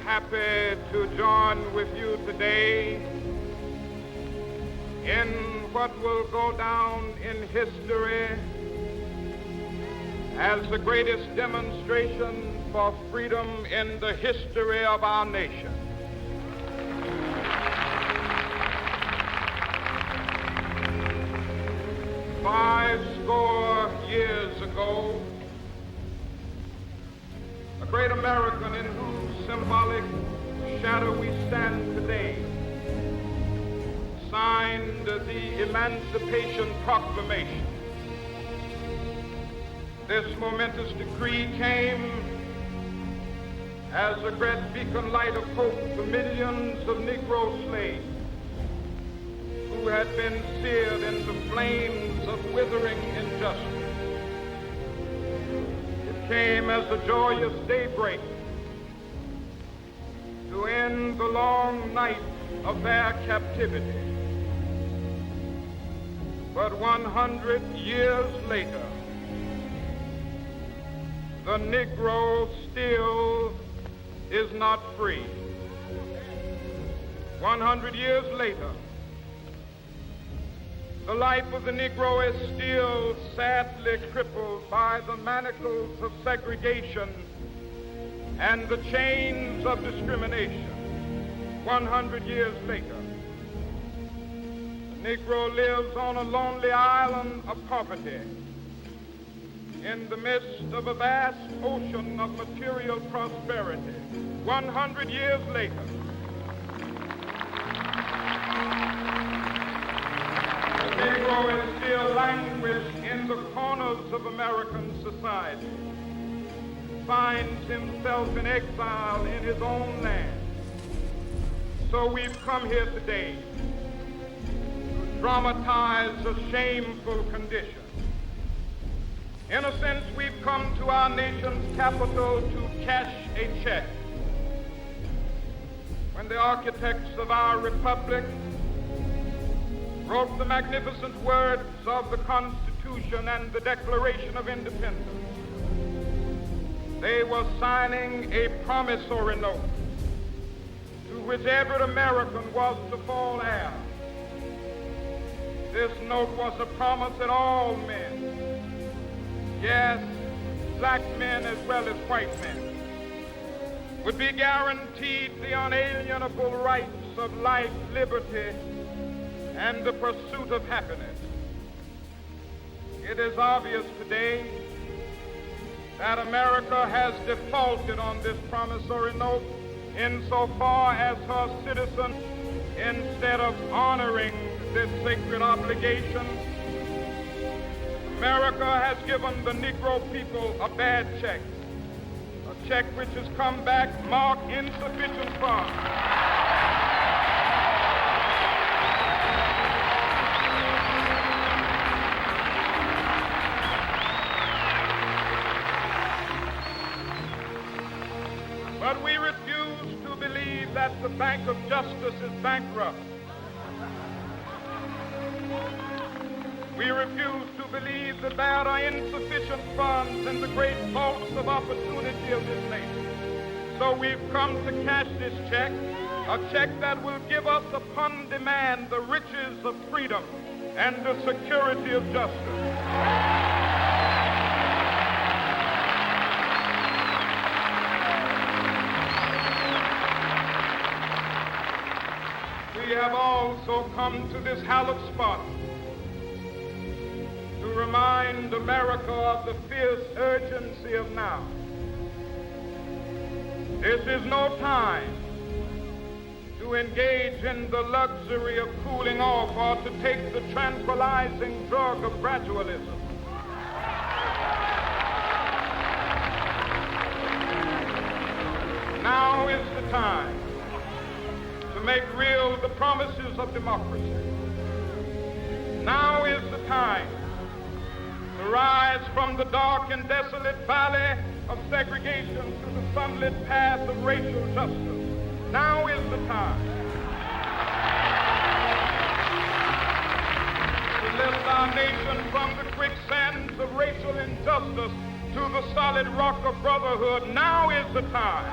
Happy to join with you today in what will go down in history as the greatest demonstration for freedom in the history of our nation. Fourscore years ago, a great American in whose symbolic shadow we stand today signed the Emancipation Proclamation. This momentous decree came as a great beacon light of hope to millions of Negro slaves who had been seared in the flames of withering injustice. It came as a joyous daybreak to end the long night of their captivity. But 100 years later, the Negro still is not free. 100 years later, the life of the Negro is still sadly crippled by the manacles of segregation and the chains of discrimination. 100 years later, the Negro lives on a lonely island of poverty in the midst of a vast ocean of material prosperity. 100 years later, the Negro is still languished in the corners of American society, finds himself in exile in his own land. So we've come here today to dramatize a shameful condition. In a sense, we've come to our nation's capital to cash a check. When the architects of our republic wrote the magnificent words of the Constitution and the Declaration of Independence, they were signing a promissory note to which every American was to fall heir. This note was a promise that all men, yes, black men as well as white men, would be guaranteed the unalienable rights of life, liberty, and the pursuit of happiness. It is obvious today that America has defaulted on this promissory note insofar as her citizens, instead of honoring this sacred obligation, America has given the Negro people a bad check, a check which has come back marked insufficient funds. But we refuse to believe that the Bank of Justice is bankrupt. We refuse to believe that there are insufficient funds in the great vaults of opportunity of this nation. So we've come to cash this check, a check that will give us upon demand the riches of freedom and the security of justice. We have also come to this hallowed spot to remind America of the fierce urgency of now. This is no time to engage in the luxury of cooling off or to take the tranquilizing drug of gradualism. Now is the time to make real the promises of democracy. Now is the time to rise from the dark and desolate valley of segregation to the sunlit path of racial justice. Now is the time to lift our nation from the quicksands of racial injustice to the solid rock of brotherhood. Now is the time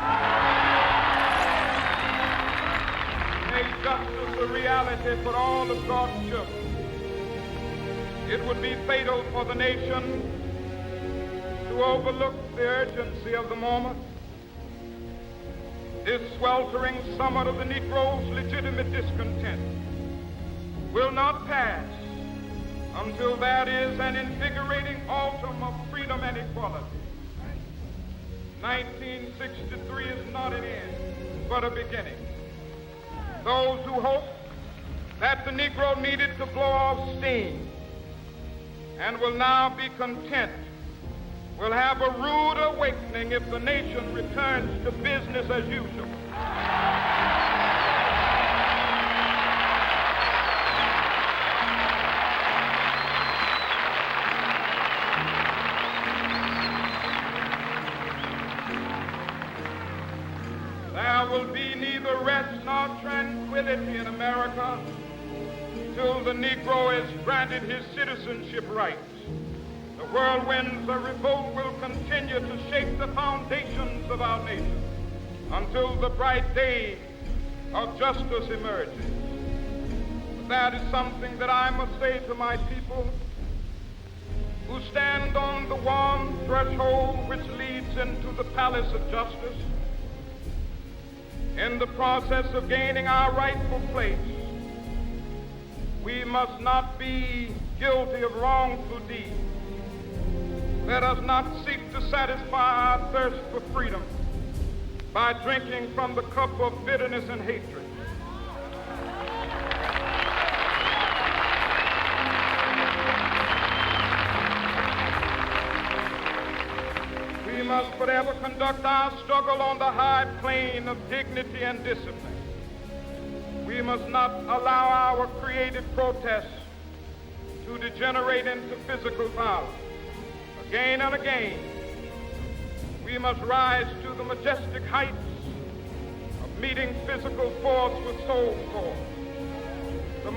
to make justice a reality for all of God's children. It would be fatal for the nation to overlook the urgency of the moment. This sweltering summit of the Negro's legitimate discontent will not pass until there is an invigorating autumn of freedom and equality. 1963 is not an end, but a beginning. Those who hope that the Negro needed to blow off steam and will now be content will have a rude awakening if the nation returns to business as usual. There will be neither rest nor tranquility in America till the Negro is granted his citizenship rights. The whirlwinds of revolt will continue to shake the foundations of our nation until the bright day of justice emerges. But that is something that I must say to my people who stand on the warm threshold which leads into the palace of justice. In the process of gaining our rightful place, we must not be guilty of wrongful deeds. Let us not seek to satisfy our thirst for freedom by drinking from the cup of bitterness and hatred. We must forever conduct our struggle on the high plane of dignity and discipline. We must not allow our creative protests to degenerate into physical violence. Again and again, we must rise to the majestic heights of meeting physical force with soul force. The